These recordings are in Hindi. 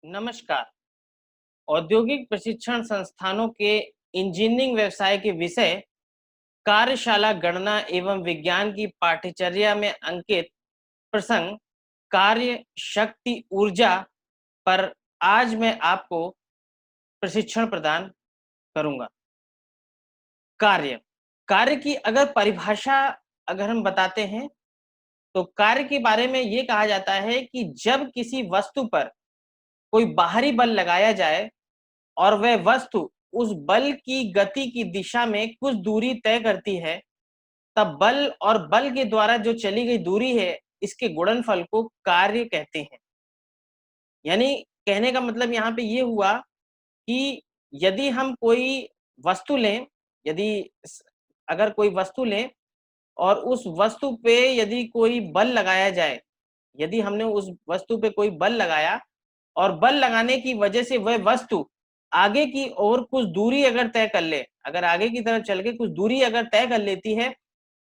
नमस्कार। औद्योगिक प्रशिक्षण संस्थानों के इंजीनियरिंग व्यवसाय के विषय कार्यशाला गणना एवं विज्ञान की पाठ्यचर्या में अंकित प्रसंग कार्य शक्ति ऊर्जा पर आज मैं आपको प्रशिक्षण प्रदान करूंगा। कार्य कार्य की अगर परिभाषा अगर हम बताते हैं तो कार्य के बारे में ये कहा जाता है कि जब किसी वस्तु पर कोई बाहरी बल लगाया जाए और वह वस्तु उस बल की गति की दिशा में कुछ दूरी तय करती है, तब बल और बल के द्वारा जो चली गई दूरी है, इसके गुणनफल को कार्य कहते हैं। यानी कहने का मतलब यहाँ पे ये हुआ कि यदि हम कोई वस्तु लें, यदि स अगर कोई वस्तु लें और उस वस्तु पे यदि कोई बल लगाया जाए, यदि हमने उस वस्तु पे कोई बल लगाया और बल लगाने की वजह से वह वस्तु आगे की ओर कुछ दूरी अगर तय कर ले, अगर आगे की तरफ चल के कुछ दूरी अगर तय कर लेती है,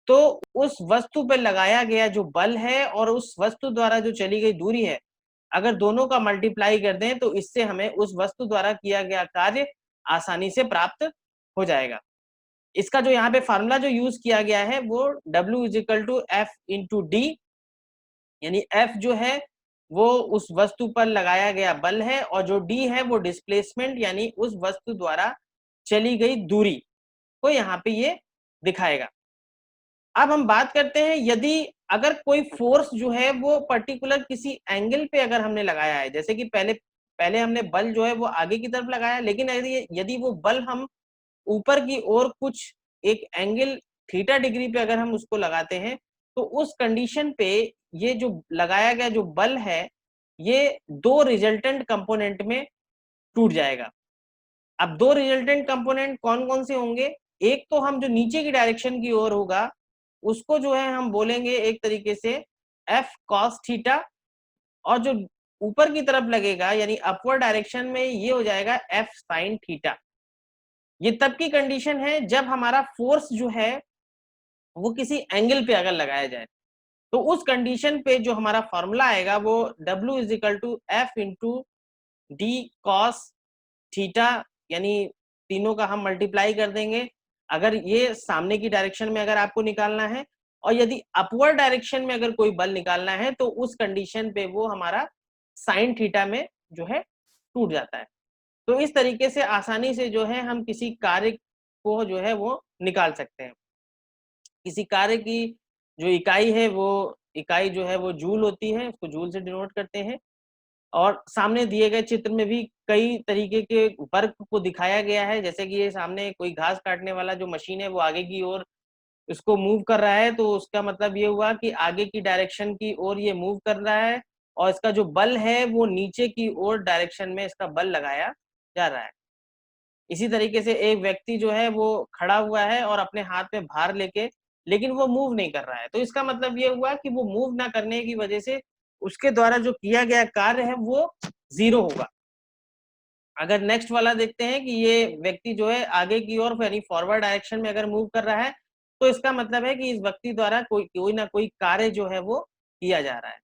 तो उस वस्तु पे लगाया गया जो बल है और उस वस्तु द्वारा जो चली गई दूरी है, अगर दोनों का मल्टीप्लाई कर दें तो इससे हमें उस वस्तु द्वारा किया गया कार्य आसानी से प्राप्त हो जाएगा। इसका जो यहाँ पे फार्मूला जो यूज़ किया गया है वो W is equal to F into D, यानी F जो है वो उस वस्तु पर लगाया गया बल है और जो D है वो डिस्प्लेसमेंट यानी उस वस्तु द्वारा चली गई दूरी को यहाँ पे ये दिखाएगा। अब हम बात करते हैं यदि अगर कोई फोर्स जो है वो पर्टिकुलर किसी एंगल पे अगर हमने लगाया है, जैसे कि पहले पहले हमने बल जो है वो आगे की तरफ लगाया, लेकिन यदि यदि वो बल हम ऊपर की ओर कुछ एक एंगल थीटा डिग्री पे अगर हम उसको लगाते हैं, तो उस कंडीशन पे ये जो लगाया गया जो बल है, ये 2 रिजल्टेंट कंपोनेंट में टूट जाएगा। अब 2 रिजल्टेंट कंपोनेंट कौन-कौन से होंगे? एक तो हम जो नीचे की डायरेक्शन की ओर होगा, उसको जो है हम बोलेंगे एक तरीके से F cos थीटा, और जो ऊपर की तरफ लगेगा यानी अपवर्ड डायरेक्शन में ये हो जाएगा F sin थीटा। ये तब की कंडीशन है जब हमारा फोर्स जो है वो किसी एंगल पे अगर लगाया जाए, तो उस कंडीशन पे जो हमारा फॉर्मूला आएगा वो W is equal to F into D cos theta, यानी तीनों का हम मल्टीप्लाई कर देंगे अगर ये सामने की डायरेक्शन में अगर आपको निकालना है, और यदि अपवर्ड डायरेक्शन में अगर कोई बल निकालना है तो उस कंडीशन पे वो हमारा साइन थीटा में जो है टूट जाता है। तो इस तरीके से आसानी से जो है हम किसी कार्य को जो है वो निकाल सकते हैं। किसी कार्य की जो इकाई है वो इकाई जो है वो जूल होती है, उसको जूल से डिनोट करते हैं। और सामने दिए गए चित्र में भी कई तरीके के वर्क को दिखाया गया है, जैसे कि ये सामने कोई घास काटने वाला जो मशीन है वो आगे की ओर इसको मूव कर रहा है, तो उसका मतलब ये हुआ कि आगे की डायरेक्शन की ओर ये मूव कर रहा है और इसका जो बल है वो नीचे की ओर डायरेक्शन में इसका बल लगाया जा रहा है। इसी तरीके से एक व्यक्ति जो है वो खड़ा हुआ है और अपने हाथ में भार लेके, लेकिन वो मूव नहीं कर रहा है। तो इसका मतलब ये हुआ कि वो मूव ना करने की वजह से उसके द्वारा जो किया गया कार्य है वो 0 होगा। अगर नेक्स्ट वाला देखते हैं कि ये व्यक्ति जो है आगे की ओर यानी फॉरवर्ड डायरेक्शन में अगर मूव कर रहा है, तो इसका मतलब है कि इस व्यक्ति द्वारा कोई कोई ना कोई कार्य जो है वो किया जा रहा है।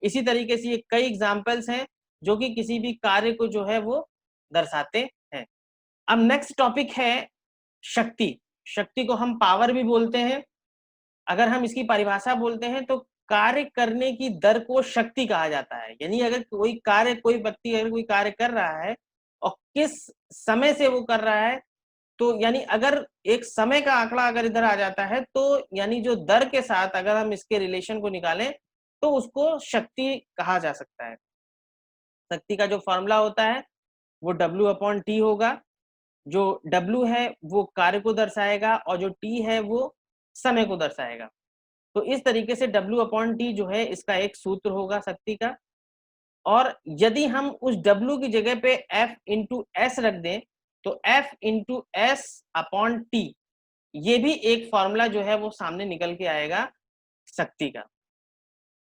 इसी तरीके से ये कई एग्जाम्पल्स हैं जो कि किसी भी कार्य को जो है वो दर्शाते हैं। अब नेक्स्ट टॉपिक है शक्ति। शक्ति को हम पावर भी बोलते हैं। अगर हम इसकी परिभाषा बोलते हैं तो कार्य करने की दर को शक्ति कहा जाता है। यानी अगर कोई व्यक्ति अगर कोई कार्य कर रहा है और किस समय से वो कर रहा है, तो यानी अगर एक समय का आंकड़ा अगर इधर आ जाता है तो यानी जो दर के साथ अगर हम इसके रिलेशन को निकालें तो उसको शक्ति कहा जा सकता है। शक्ति का जो फॉर्मूला होता है वो W अपॉन T होगा। जो W है वो कार्य को दर्शाएगा और जो T है वो समय को दर्शाएगा। तो इस तरीके से W अपॉन T जो है इसका एक सूत्र होगा शक्ति का। और यदि हम उस W की जगह पे F इंटू एस रख दें तो F into S upon T, ये भी एक फॉर्मूला जो है वो सामने निकल के आएगा शक्ति का।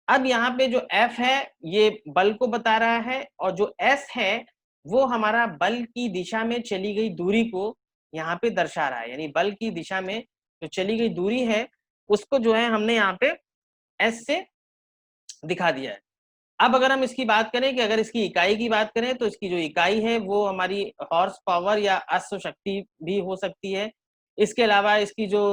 अब यहाँ पे जो F है ये बल को बता रहा है और जो S है वो हमारा बल की दिशा में चली गई दूरी को यहाँ पे दर्शा रहा है। यानी बल की दिशा में जो चली गई दूरी है उसको जो है हमने यहाँ पे S से दिखा दिया है। अब अगर हम इसकी बात करें कि अगर इसकी इकाई की बात करें तो इसकी जो इकाई है वो हमारी हॉर्स पावर या अश्व शक्ति भी हो सकती है। इसके अलावा इसकी जो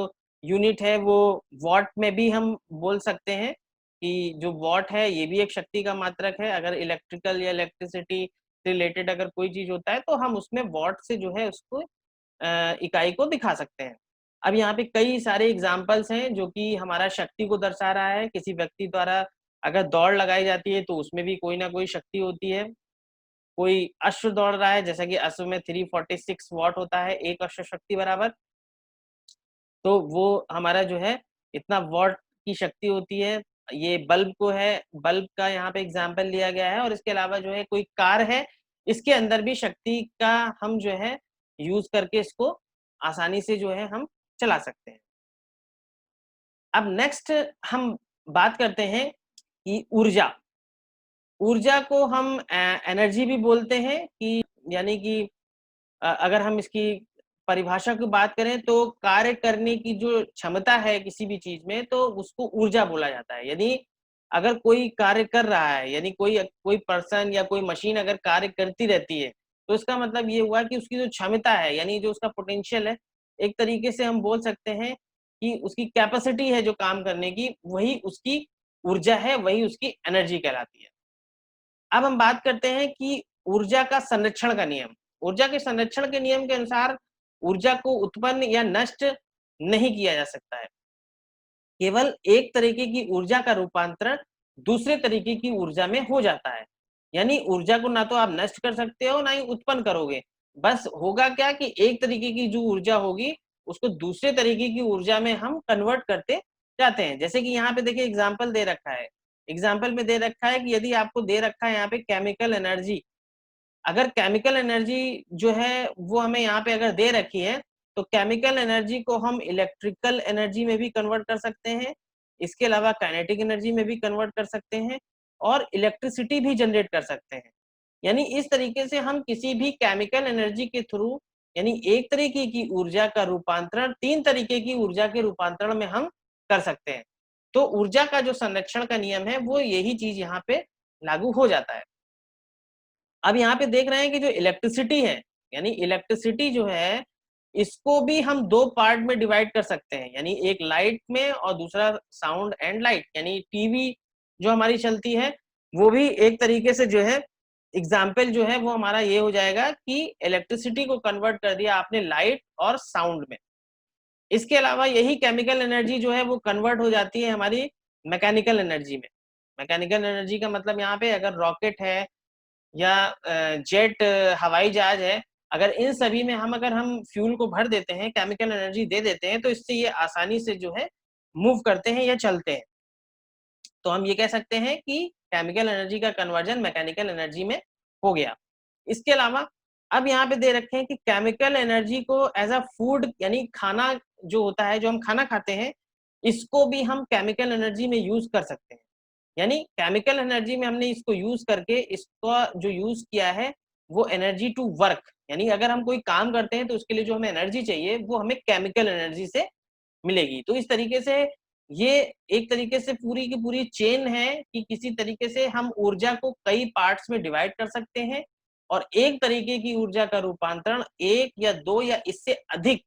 यूनिट है वो वॉट में भी हम बोल सकते हैं कि जो वॉट है ये भी एक शक्ति का मात्रक है। अगर इलेक्ट्रिकल या इलेक्ट्रिसिटी रिलेटेड अगर कोई चीज़ होता है तो हम उसमें वॉट से जो है उसको इकाई को दिखा सकते हैं। अब यहाँ पे कई सारे एग्ज़ाम्पल्स हैं जो कि हमारा शक्ति को दर्शा रहा है। किसी व्यक्ति द्वारा अगर दौड़ लगाई जाती है तो उसमें भी कोई ना कोई शक्ति होती है। कोई अश्व दौड़ रहा है जैसा कि अश्व में 346 वॉट होता है, 1 अश्व शक्ति बराबर। तो वो हमारा जो है इतना वॉट की शक्ति होती है। ये बल्ब को है, बल्ब का यहाँ पे एग्ज़ाम्पल लिया गया है और इसके अलावा जो है कोई कार है, इसके अंदर भी शक्ति का हम जो है यूज़ करके इसको आसानी से जो है हम चला सकते हैं। अब नेक्स्ट हम बात करते हैं कि ऊर्जा। ऊर्जा को हम एनर्जी भी बोलते हैं कि यानी कि अगर हम इसकी परिभाषा की बात करें तो कार्य करने की जो क्षमता है किसी भी चीज़ में तो उसको ऊर्जा बोला जाता है। यानी अगर कोई कार्य कर रहा है यानी कोई कोई पर्सन या कोई मशीन अगर कार्य करती रहती है, तो इसका मतलब ये हुआ कि उसकी जो क्षमता है यानी जो उसका पोटेंशियल है, एक तरीके से हम बोल सकते हैं कि उसकी कैपेसिटी है जो काम करने की, वही उसकी ऊर्जा है, वही उसकी एनर्जी कहलाती है। अब हम बात करते हैं कि ऊर्जा का संरक्षण का नियम। ऊर्जा के संरक्षण के नियम के अनुसार ऊर्जा को उत्पन्न या नष्ट नहीं किया जा सकता है। केवल एक तरीके की ऊर्जा का रूपांतरण दूसरे तरीके की ऊर्जा में हो जाता है। यानी ऊर्जा को ना तो आप नष्ट कर सकते हो, ना ही उत्पन्न करोगे। बस होगा क्या कि एक तरीके की जो ऊर्जा होगी, उसको दूसरे तरीके की ऊर्जा में हम कन्वर्ट करते जाते हैं। जैसे कि यहाँ पे देखिए एग्ज़ाम्पल दे रखा है। एग्ज़ाम्पल में दे रखा है कि यदि आपको दे रखा है यहाँ पे केमिकल एनर्जी, अगर केमिकल एनर्जी जो है वो हमें यहाँ पे अगर दे रखी है, तो केमिकल एनर्जी को हम इलेक्ट्रिकल एनर्जी में भी कन्वर्ट कर सकते हैं। इसके अलावा काइनेटिक एनर्जी में भी कन्वर्ट कर सकते हैं और इलेक्ट्रिसिटी भी जनरेट कर सकते हैं। यानी इस तरीके से हम किसी भी केमिकल एनर्जी के थ्रू यानी एक तरीके की ऊर्जा का रूपांतरण 3 तरीके की ऊर्जा के रूपांतरण में हम कर सकते हैं। तो ऊर्जा का जो संरक्षण का नियम है, वो यही चीज़ यहाँ पे लागू हो जाता है। अब यहाँ पे देख रहे हैं कि जो इलेक्ट्रिसिटी है, यानी इलेक्ट्रिसिटी जो है, इसको भी हम 2 पार्ट में डिवाइड कर सकते हैं। यानी एक लाइट में और दूसरा साउंड एंड लाइट। यानी टीवी जो हमारी चलती है, वो भी एक तरीके से जो है एग्ज़ाम्पल जो है वो हमारा ये हो जाएगा कि इलेक्ट्रिसिटी को कन्वर्ट कर दिया आपने लाइट और साउंड में। इसके अलावा यही केमिकल एनर्जी जो है वो कन्वर्ट हो जाती है हमारी मैकेनिकल एनर्जी में। मैकेनिकल एनर्जी का मतलब यहाँ पे अगर रॉकेट है या जेट हवाई जहाज है, अगर इन सभी में अगर हम फ्यूल को भर देते हैं, केमिकल एनर्जी दे देते हैं, तो इससे ये आसानी से जो है मूव करते हैं या चलते हैं। तो हम ये कह सकते हैं कि केमिकल एनर्जी का कन्वर्जन मैकेनिकल एनर्जी में हो गया। इसके अलावा अब यहाँ पे दे रखे हैं कि केमिकल एनर्जी को एज़ अ फूड यानी खाना जो होता है, जो हम खाना खाते हैं, इसको भी हम केमिकल एनर्जी में यूज़ कर सकते हैं। यानी केमिकल एनर्जी में हमने इसको यूज़ करके इसका जो यूज़ किया है, वो एनर्जी टू वर्क यानी अगर हम कोई काम करते हैं तो उसके लिए जो हमें एनर्जी चाहिए, वो हमें केमिकल एनर्जी से मिलेगी। तो इस तरीके से ये एक तरीके से पूरी की पूरी चेन है कि किसी तरीके से हम ऊर्जा को कई पार्ट्स में डिवाइड कर सकते हैं और एक तरीके की ऊर्जा का रूपांतरण 1 या 2 या इससे अधिक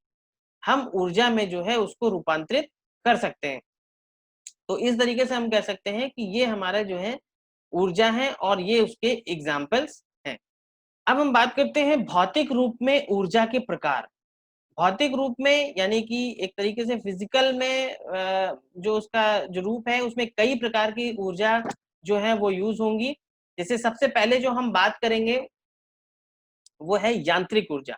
हम ऊर्जा में जो है उसको रूपांतरित कर सकते हैं। तो इस तरीके से हम कह सकते हैं कि ये हमारा जो है ऊर्जा है और ये उसके एग्ज़ाम्पल्स हैं। अब हम बात करते हैं भौतिक रूप में ऊर्जा के प्रकार। भौतिक रूप में यानी कि एक तरीके से फिजिकल में जो उसका जो रूप है उसमें कई प्रकार की ऊर्जा जो है वो यूज़ होंगी। जैसे सबसे पहले जो हम बात करेंगे वो है यांत्रिक ऊर्जा।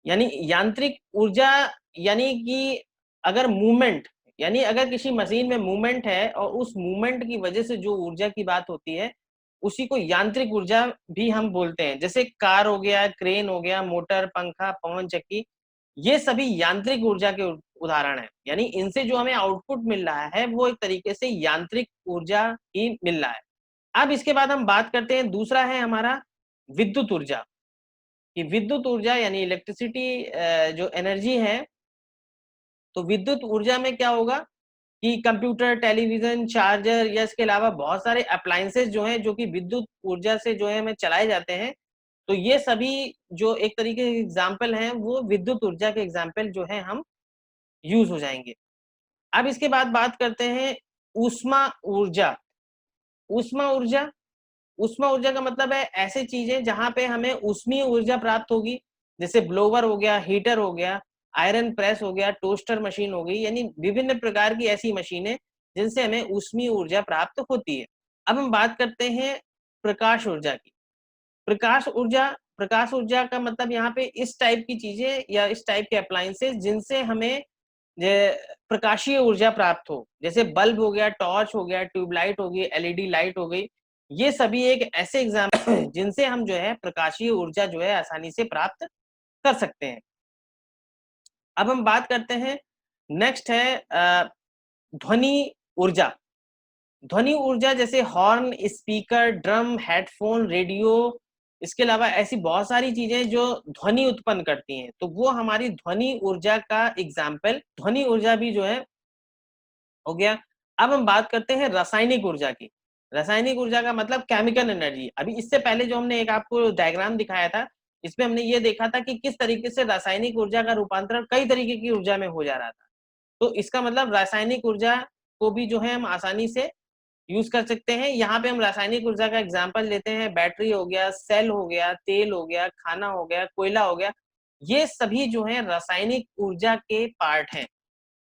यानी यांत्रिक ऊर्जा यानी कि अगर मूवमेंट यानी अगर किसी मशीन में मूवमेंट है और उस मूवमेंट की वजह से जो ऊर्जा की बात होती है, उसी को यांत्रिक ऊर्जा भी हम बोलते हैं। जैसे कार हो गया, क्रेन हो गया, मोटर, पंखा, पवन चक्की, ये सभी यांत्रिक ऊर्जा के उदाहरण हैं। यानी इनसे जो हमें आउटपुट मिल रहा है, वो एक तरीके से यांत्रिक ऊर्जा ही मिल रहा है। अब इसके बाद हम बात करते हैं, दूसरा है हमारा विद्युत ऊर्जा। कि विद्युत ऊर्जा यानी इलेक्ट्रिसिटी जो एनर्जी है, तो विद्युत ऊर्जा में क्या होगा कि कंप्यूटर, टेलीविजन, चार्जर या इसके अलावा बहुत सारे अप्लायंसेस जो हैं जो कि विद्युत ऊर्जा से जो है हमें चलाए जाते हैं। तो ये सभी जो एक तरीके के एग्जाम्पल हैं वो विद्युत ऊर्जा के एग्जाम्पल जो है हम यूज हो जाएंगे। अब इसके बाद बात करते हैं ऊष्मा ऊर्जा। ऊष्मा ऊर्जा ऊष्मा ऊर्जा का मतलब है ऐसे चीजें जहां पे हमें ऊष्मीय ऊर्जा प्राप्त होगी, जैसे ब्लोवर हो गया, हीटर हो गया, आयरन प्रेस हो गया, टोस्टर मशीन हो गई, यानी विभिन्न प्रकार की ऐसी मशीनें जिनसे हमें ऊष्मीय ऊर्जा प्राप्त होती है। अब हम बात करते हैं प्रकाश ऊर्जा की। प्रकाश ऊर्जा का मतलब यहाँ पे इस टाइप की चीजें या इस टाइप के अप्लायंसेस जिनसे हमें प्रकाशीय ऊर्जा प्राप्त हो, जैसे बल्ब हो गया, टॉर्च हो गया, ट्यूबलाइट हो गई, एलईडी लाइट हो गई। ये सभी एक ऐसे एग्जाम्पल जिनसे हम जो है प्रकाशीय ऊर्जा जो है आसानी से प्राप्त कर सकते हैं। अब हम बात करते हैं, नेक्स्ट है ध्वनि ऊर्जा। ध्वनि ऊर्जा जैसे horn, speaker, drum, headphone, radio, इसके अलावा ऐसी बहुत सारी चीजें जो ध्वनि उत्पन्न करती हैं, तो वो हमारी ध्वनि ऊर्जा का एग्जाम्पल ध्वनि ऊर्जा भी जो है हो गया। अब हम बात करते हैं रासायनिक ऊर्जा की। रासायनिक ऊर्जा का मतलब केमिकल एनर्जी। अभी इससे पहले जो हमने एक आपको डायग्राम दिखाया था, इसमें हमने ये देखा था कि किस तरीके से रासायनिक ऊर्जा का रूपांतरण कई तरीके की ऊर्जा में हो जा रहा था। तो इसका मतलब रासायनिक ऊर्जा को भी जो है हम आसानी से यूज कर सकते हैं। यहाँ पे हम रासायनिक ऊर्जा का एग्जाम्पल लेते हैं, बैटरी हो गया, सेल हो गया, तेल हो गया, खाना हो गया, कोयला हो गया। ये सभी जो है रासायनिक ऊर्जा के पार्ट हैं।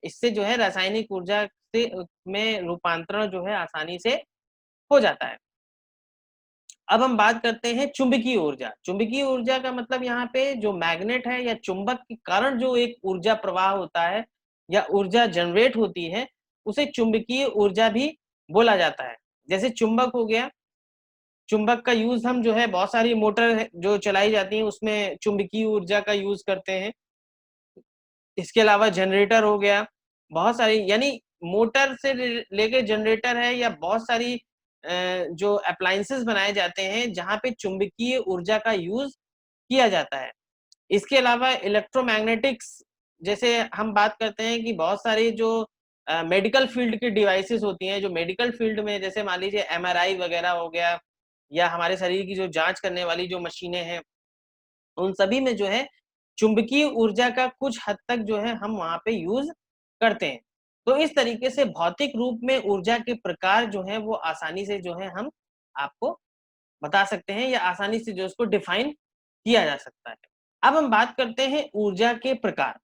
इससे जो है रासायनिक ऊर्जा से में रूपांतरण जो है आसानी से हो जाता है। अब हम बात करते हैं चुंबकीय ऊर्जा। चुंबकीय ऊर्जा का मतलब यहाँ पे जो मैग्नेट है या चुंबक के कारण जो एक ऊर्जा प्रवाह होता है या ऊर्जा जनरेट होती है, उसे चुंबकीय ऊर्जा भी बोला जाता है। जैसे चुंबक हो गया, चुंबक का यूज हम जो है बहुत सारी मोटर जो चलाई जाती हैं उसमें चुंबकीय ऊर्जा का यूज करते हैं। इसके अलावा जनरेटर हो गया, बहुत सारी यानी मोटर से लेके जनरेटर है या बहुत सारी जो अप्लायंसेस बनाए जाते हैं जहाँ पे चुंबकीय ऊर्जा का यूज किया जाता है। इसके अलावा इलेक्ट्रोमैग्नेटिक्स, जैसे हम बात करते हैं कि बहुत सारी जो मेडिकल फील्ड की डिवाइसेस होती हैं, जो मेडिकल फील्ड में जैसे मान लीजिए एमआरआई वगैरह हो गया या हमारे शरीर की जो जांच करने वाली जो मशीनें हैं, उन सभी में जो है चुंबकीय ऊर्जा का कुछ हद तक जो है हम वहां पे यूज करते हैं। तो इस तरीके से भौतिक रूप में ऊर्जा के प्रकार जो है वो आसानी से जो है हम आपको बता सकते हैं या आसानी से जो उसको डिफाइन किया जा सकता है। अब हम बात करते हैं ऊर्जा के प्रकार।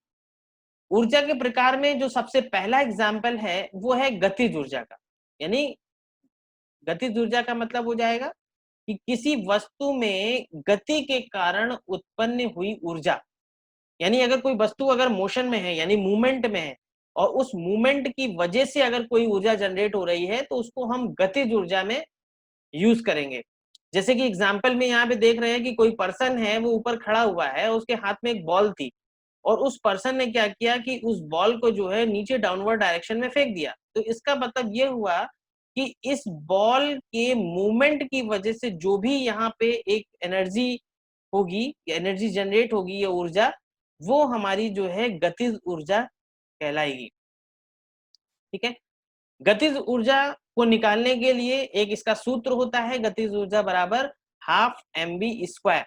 ऊर्जा के प्रकार में जो सबसे पहला एग्जाम्पल है वो है गतिज ऊर्जा का। यानी गतिज ऊर्जा का मतलब हो जाएगा कि किसी वस्तु में गति के कारण उत्पन्न हुई ऊर्जा। यानी अगर कोई वस्तु अगर मोशन में है यानी मूवमेंट में है और उस मूवमेंट की वजह से अगर कोई ऊर्जा जनरेट हो रही है तो उसको हम गतिज ऊर्जा में यूज करेंगे। जैसे कि एग्जाम्पल में यहाँ पे देख रहे हैं कि कोई पर्सन है, वो ऊपर खड़ा हुआ है, उसके हाथ में एक बॉल थी और उस पर्सन ने क्या किया कि उस बॉल को जो है नीचे डाउनवर्ड डायरेक्शन में फेंक दिया। तो इसका मतलब ये हुआ कि इस बॉल के मूवमेंट की वजह से जो भी यहाँ पे एक एनर्जी होगी, एनर्जी जनरेट होगी या ऊर्जा, वो हमारी जो है गतिज ऊर्जा कहलाएगी। ठीक है। गतिज ऊर्जा को निकालने के लिए एक इसका सूत्र होता है, गतिज ऊर्जा बराबर हाफ mv²।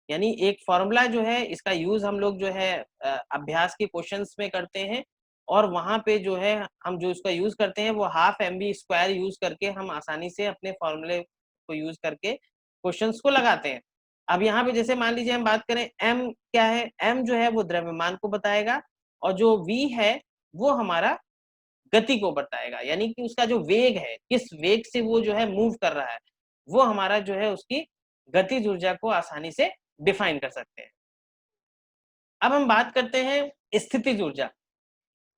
यानी एक फॉर्मूला जो है इसका यूज हम लोग जो है अभ्यास के क्वेश्चंस में करते हैं और वहां पे जो है हम जो इसका यूज करते हैं वो हाफ mv² यूज करके हम आसानी से अपने फॉर्मूले को यूज करके क्वेश्चंस को लगाते हैं। अब यहाँ पे जैसे मान लीजिए हम बात करें m क्या है, m जो है वो द्रव्यमान को बताएगा और जो v है वो हमारा गति को बताएगा। यानी कि उसका जो वेग है, किस वेग से वो जो है मूव कर रहा है, वो हमारा जो है उसकी गतिज ऊर्जा को आसानी से डिफाइन कर सकते हैं। अब हम बात करते हैं स्थितिज ऊर्जा।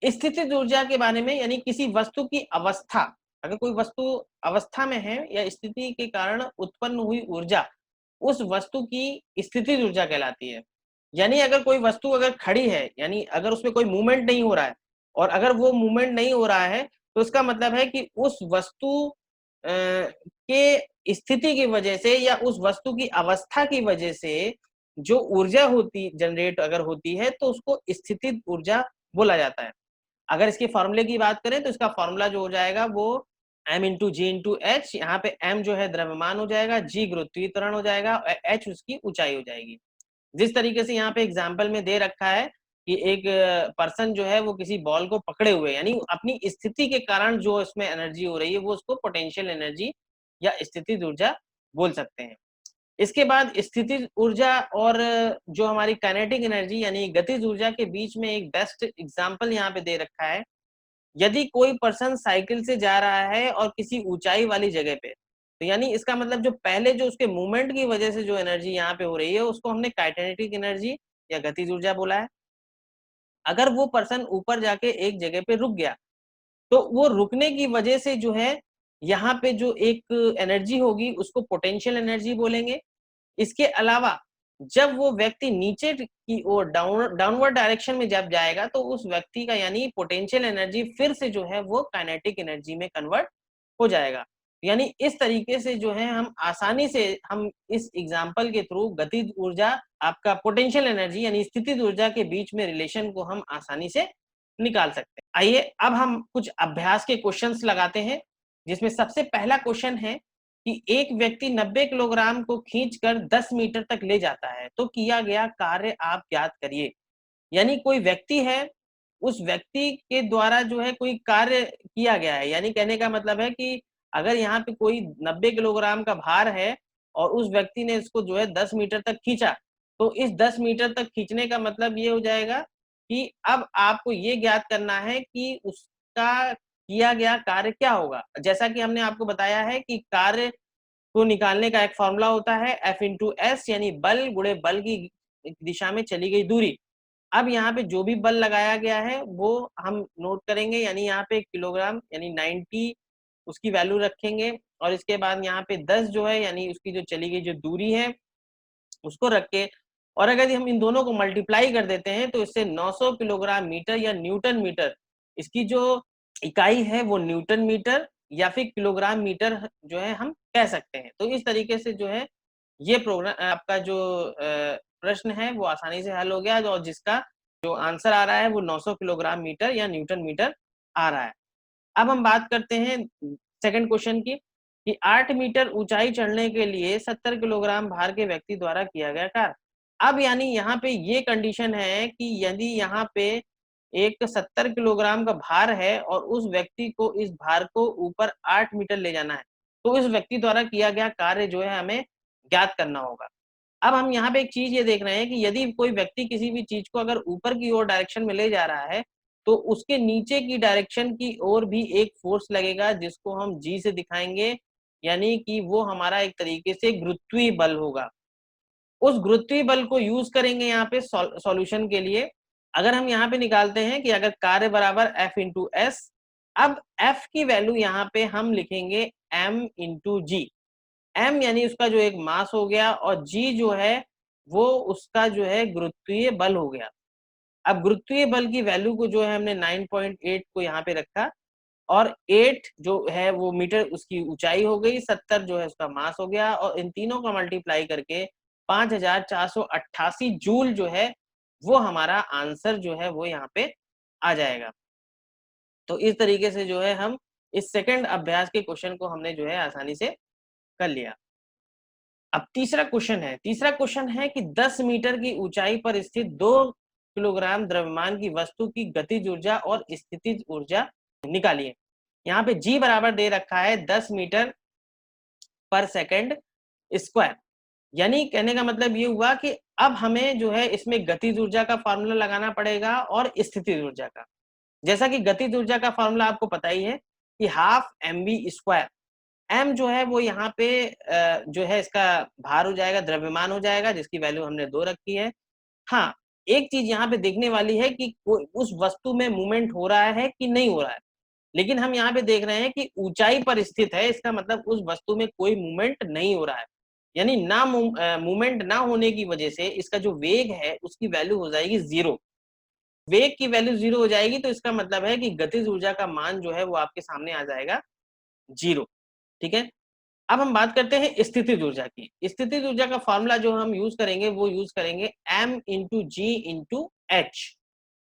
स्थितिज ऊर्जा के बारे में, यानी किसी वस्तु की अवस्था, अगर कोई वस्तु अवस्था में है या स्थिति के कारण उत्पन्न हुई ऊर्जा, उस वस्तु की स्थितिज ऊर्जा कहलाती है। यानी अगर कोई वस्तु अगर खड़ी है, यानी अगर उसमें कोई मूवमेंट नहीं हो रहा है और अगर वो मूवमेंट नहीं हो रहा है तो इसका मतलब है कि उस वस्तु के स्थिति की वजह से या उस वस्तु की अवस्था की वजह से जो ऊर्जा होती जनरेट अगर होती है तो उसको स्थितिज ऊर्जा बोला जाता है। अगर इसके फॉर्मूले की बात करें तो इसका फॉर्मूला जो हो जाएगा वो m into G into H, यहाँ पे m जो है द्रव्यमान हो जाएगा, g गुरुत्वीय त्वरण हो जाएगा और h उसकी ऊंचाई हो जाएगी। जिस तरीके से यहाँ पे एग्जाम्पल में दे रखा है कि एक पर्सन जो है वो किसी बॉल को पकड़े हुए, यानी अपनी स्थिति के कारण जो इसमें एनर्जी हो रही है वो उसको पोटेंशियल एनर्जी या स्थितिज ऊर्जा बोल सकते हैं। इसके बाद स्थितिज ऊर्जा और जो हमारी काइनेटिक एनर्जी यानी गतिज ऊर्जा के बीच में एक बेस्ट एग्जाम्पल यहाँ पे दे रखा है। यदि कोई पर्सन साइकिल से जा रहा है और किसी ऊंचाई वाली जगह पे, तो यानी इसका मतलब जो पहले जो उसके मूवमेंट की वजह से जो एनर्जी यहाँ पे हो रही है उसको हमने काइनेटिक एनर्जी या गतिज ऊर्जा बोला है। अगर वो पर्सन ऊपर जाके एक जगह पे रुक गया, तो वो रुकने की वजह से जो है यहाँ पे जो एक एनर्जी होगी उसको पोटेंशियल एनर्जी बोलेंगे। इसके अलावा जब वो व्यक्ति नीचे की ओर डाउनवर्ड डायरेक्शन में जब जाएगा तो उस व्यक्ति का यानी पोटेंशियल एनर्जी फिर से जो है वो काइनेटिक एनर्जी में कन्वर्ट हो जाएगा। यानी इस तरीके से जो है हम आसानी से हम इस एग्जाम्पल के थ्रू गतिज ऊर्जा आपका पोटेंशियल एनर्जी यानी स्थितिज ऊर्जा के बीच में रिलेशन को हम आसानी से निकाल सकते हैं। आइए अब हम कुछ अभ्यास के क्वेश्चंस लगाते हैं, जिसमें सबसे पहला क्वेश्चन है कि एक व्यक्ति 90 किलोग्राम को खींचकर 10 मीटर तक ले जाता है, तो किया गया कार्य आप ज्ञात करिए। यानी कोई व्यक्ति है, उस व्यक्ति के द्वारा जो है कोई कार्य किया गया है, यानी कहने का मतलब है कि अगर यहाँ पे कोई 90 किलोग्राम का भार है और उस व्यक्ति ने इसको जो है 10 मीटर तक खींचा, तो इस 10 मीटर तक खींचने का मतलब ये हो जाएगा कि अब आपको ये ज्ञात करना है कि उसका किया गया कार्य क्या होगा। जैसा कि हमने आपको बताया है कि कार्य को निकालने का एक फॉर्मूला होता है F इंटू एस, यानी बल गुणे बल की दिशा में चली गई दूरी। अब यहाँ पे जो भी बल लगाया गया है वो हम नोट करेंगे, यानी यहाँ पे किलोग्राम यानी 90 उसकी वैल्यू रखेंगे और इसके बाद यहाँ पे 10 जो है यानी उसकी जो चली गई जो दूरी है उसको रख के, और अगर हम इन दोनों को मल्टीप्लाई कर देते हैं तो इससे 900 किलोग्राम मीटर या न्यूटन मीटर, इसकी जो इकाई है वो न्यूटन मीटर या फिर किलोग्राम मीटर जो है हम कह सकते हैं। तो इस तरीके से जो है ये प्रोग्राम आपका जो प्रश्न है वो आसानी से हल हो गया, और जिसका जो आंसर आ रहा है वो 900 किलोग्राम मीटर या न्यूटन मीटर आ रहा है। अब हम बात करते हैं सेकंड क्वेश्चन की कि 8 मीटर ऊंचाई चढ़ने के लिए 70 किलोग्राम भार के व्यक्ति द्वारा किया गया कार्य। अब यानी यहाँ पे ये कंडीशन है कि यदि यहाँ पे एक 70 किलोग्राम का भार है और उस व्यक्ति को इस भार को ऊपर 8 मीटर ले जाना है, तो इस व्यक्ति द्वारा किया गया कार्य जो है हमें ज्ञात करना होगा। अब हम यहाँ पे एक चीज ये देख रहे हैं कि यदि कोई व्यक्ति किसी भी चीज को अगर ऊपर की ओर डायरेक्शन में ले जा रहा है, तो उसके नीचे की डायरेक्शन की ओर भी एक फोर्स लगेगा जिसको हम जी से दिखाएंगे, यानी कि वो हमारा एक तरीके से गुरुत्वीय बल होगा। उस गुरुत्वीय बल को यूज करेंगे यहाँ पे सॉल्यूशन के लिए। अगर हम यहाँ पे निकालते हैं कि अगर कार्य बराबर F इंटू एस, अब F की वैल्यू यहाँ पे हम लिखेंगे m इंटू जी। m यानी उसका जो एक मास हो गया और g जो है वो उसका जो है गुरुत्वीय बल हो गया। अब गुरुत्वीय बल की वैल्यू को जो है हमने 9.8 को यहाँ पे रखा और 8 जो है वो मीटर उसकी ऊंचाई हो गई, 70 जो है उसका मास हो गया, और इन तीनों का मल्टीप्लाई करके 5488 जूल जो है वो हमारा आंसर जो है वो यहाँ पे आ जाएगा। तो इस तरीके से जो है हम इस सेकंड अभ्यास के क्वेश्चन को हमने जो है आसानी से कर लिया। अब तीसरा क्वेश्चन है कि 10 मीटर की ऊंचाई पर स्थित 2 किलोग्राम द्रव्यमान की वस्तु की गतिज ऊर्जा और स्थितिज ऊर्जा निकालिए। यहाँ पे जी बराबर दे रखा है 10 मीटर पर सेकंड स्क्वायर, यानी कहने का मतलब ये हुआ कि अब हमें जो है इसमें गतिज ऊर्जा का फॉर्मूला लगाना पड़ेगा और स्थितिज ऊर्जा का। जैसा कि गतिज ऊर्जा का फॉर्मूला आपको पता ही है कि half M B square, m जो है वो यहाँ पे जो है इसका भार हो जाएगा, द्रव्यमान हो जाएगा, जिसकी वैल्यू हमने 2 रखी है। हाँ, एक चीज यहाँ पे देखने वाली है कि उस वस्तु में मूवमेंट हो रहा है कि नहीं हो रहा है, लेकिन हम यहाँ पे देख रहे हैं कि ऊंचाई पर स्थित है, इसका मतलब उस वस्तु में कोई मूवमेंट नहीं हो रहा है, यानी ना मूवमेंट ना होने की वजह से इसका जो वेग है उसकी वैल्यू हो जाएगी 0। वेग की वैल्यू 0 हो जाएगी तो इसका मतलब है कि गतिज ऊर्जा का मान जो है वो आपके सामने आ जाएगा 0। ठीक है, अब हम बात करते हैं स्थितिज ऊर्जा की। स्थितिज ऊर्जा का फॉर्मूला जो हम यूज करेंगे वो यूज करेंगे m into G into H.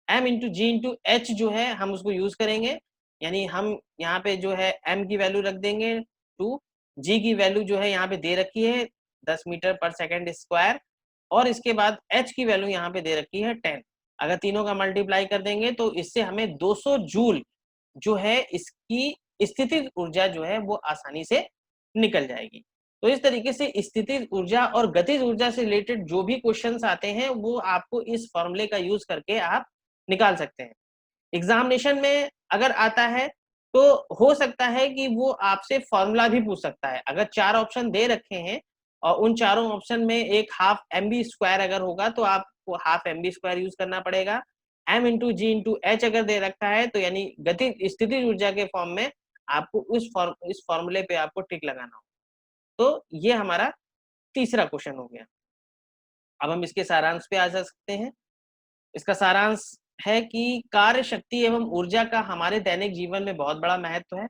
m into G into H जो है हम उसको यूज करेंगे, यानी हम यहाँ पे जो है m की वैल्यू रख देंगे 2, g की वैल्यू जो है यहाँ पे दे रखी है 10 मीटर पर सेकेंड स्क्वायर, और इसके बाद h की वैल्यू यहाँ पे दे रखी है 10। अगर तीनों का मल्टीप्लाई कर देंगे तो इससे हमें 200 जूल जो है इसकी स्थितिज ऊर्जा जो है वो आसानी से निकल जाएगी। तो इस तरीके से स्थितिज ऊर्जा और गतिज ऊर्जा से रिलेटेड जो भी क्वेश्चंस आते हैं वो आपको इस फॉर्मूले का यूज करके आप निकाल सकते हैं। एग्जामिनेशन में अगर आता है तो हो सकता है कि वो आपसे फॉर्मूला भी पूछ सकता है। अगर 4 ऑप्शन दे रखे हैं और उन चारों ऑप्शन में एक हाफ एम बी स्क्वायर अगर होगा तो आपको half M B square use करना पड़ेगा। M into G into H अगर दे रखा है तो यानी गति स्थितिज ऊर्जा के फॉर्म में आपको इस फॉर्मूले पे आपको टिक लगाना हो। तो ये हमारा तीसरा क्वेश्चन हो गया। अब हम इसके सारांश पे आ जा सकते हैं। इसका सारांश है कि कार्य शक्ति एवं ऊर्जा का हमारे दैनिक जीवन में बहुत बड़ा महत्व है।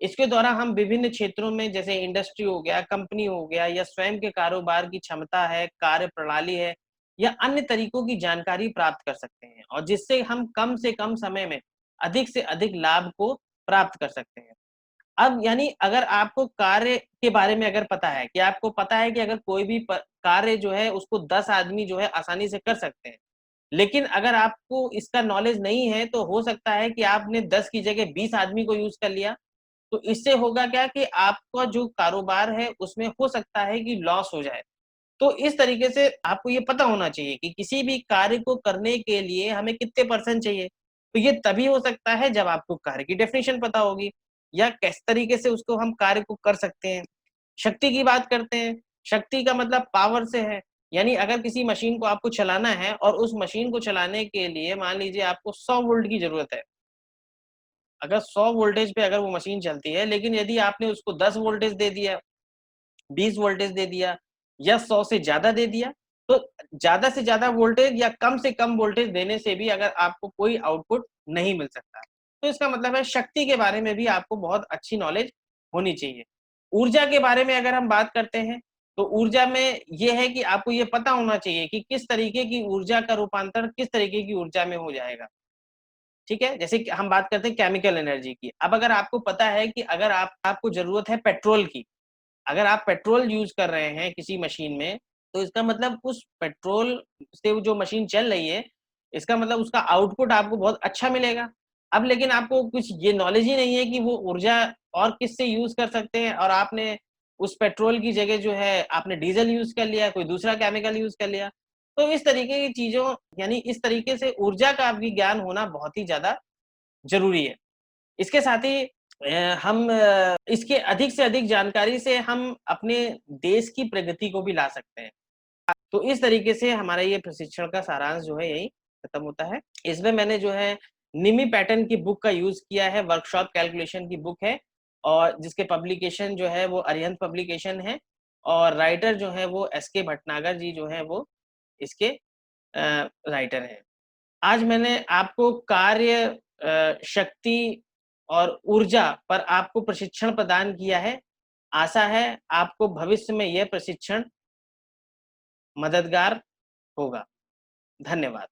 इसके द्वारा हम विभिन्न क्षेत्रों में जैसे इंडस्ट्री हो गया, कंपनी हो गया या स्वयं के कारोबार की क्षमता है, कार्य प्रणाली है या अन्य तरीकों की जानकारी प्राप्त कर सकते हैं, और जिससे हम कम से कम समय में अधिक से अधिक लाभ को प्राप्त कर सकते हैं। अब यानी अगर आपको कार्य के बारे में अगर पता है कि आपको पता है कि अगर कोई भी कार्य जो है उसको 10 आदमी जो है आसानी से कर सकते हैं, लेकिन अगर आपको इसका नॉलेज नहीं है तो हो सकता है कि आपने 10 की जगह 20 आदमी को यूज कर लिया, तो इससे होगा क्या कि आपका जो कारोबार है उसमें हो सकता है कि लॉस हो जाए। तो इस तरीके से आपको ये पता होना चाहिए कि किसी भी कार्य को करने के लिए हमें कितने परसेंट चाहिए। तो ये तभी हो सकता है जब आपको कार्य की डेफिनेशन पता होगी या किस तरीके से उसको हम कार्य को कर सकते हैं। शक्ति की बात करते हैं, शक्ति का मतलब पावर से है, यानी अगर किसी मशीन को आपको चलाना है और उस मशीन को चलाने के लिए मान लीजिए आपको 100 वोल्ट की ज़रूरत है। अगर 100 वोल्टेज पे अगर वो मशीन चलती है, लेकिन यदि आपने उसको 10 वोल्टेज दे दिया, 20 वोल्टेज दे दिया या 100 से ज़्यादा दे दिया, तो ज़्यादा से ज़्यादा वोल्टेज या कम से कम वोल्टेज देने से भी अगर आपको कोई आउटपुट नहीं मिल सकता। तो इसका मतलब है शक्ति के बारे में भी आपको बहुत अच्छी नॉलेज होनी चाहिए। ऊर्जा के बारे में अगर हम बात करते हैं, तो ऊर्जा में ये है कि आपको ये पता होना चाहिए कि किस तरीके की ऊर्जा का रूपांतरण किस तरीके की ऊर्जा में हो जाएगा। ठीक है? जैसे कि हम बात करते हैं केमिकल एनर्जी की। अब अगर आपको पता है कि अगर आपको ज़रूरत है पेट्रोल की, अगर आप पेट्रोल यूज़ कर रहे हैं किसी मशीन में, तो इसका मतलब उस पेट्रोल से वो जो मशीन चल रही है, इसका मतलब उसका आउटपुट आपको बहुत अच्छा मिलेगा। अब लेकिन आपको कुछ ये नॉलेज ही नहीं है कि वो ऊर्जा और किससे यूज़ कर सकते हैं, और आपने उस पेट्रोल की जगह जो है आपने डीज़ल यूज़ कर लिया, कोई दूसरा केमिकल यूज़ कर लिया। तो इस तरीके की चीज़ों यानी इस तरीके से ऊर्जा का भी ज्ञान होना बहुत ही ज़्यादा ज़रूरी है। इसके साथ ही हम इसके अधिक से अधिक जानकारी से हम अपने देश की प्रगति को भी ला सकते हैं। तो इस तरीके से हमारा ये प्रशिक्षण का सारांश जो है यही खत्म होता है। इसमें मैंने जो है निमी पैटर्न की बुक का यूज़ किया है, वर्कशॉप कैलकुलेशन की बुक है, और जिसके पब्लिकेशन जो है वो अरिहंत पब्लिकेशन है, और राइटर जो है वो एसके भटनागर जी जो हैं वो इसके राइटर हैं। आज मैंने आपको कार्य, शक्ति और ऊर्जा पर आपको प्रशिक्षण प्रदान किया है। आशा है आपको भविष्य में यह प्रशिक्षण मददगार होगा। धन्यवाद।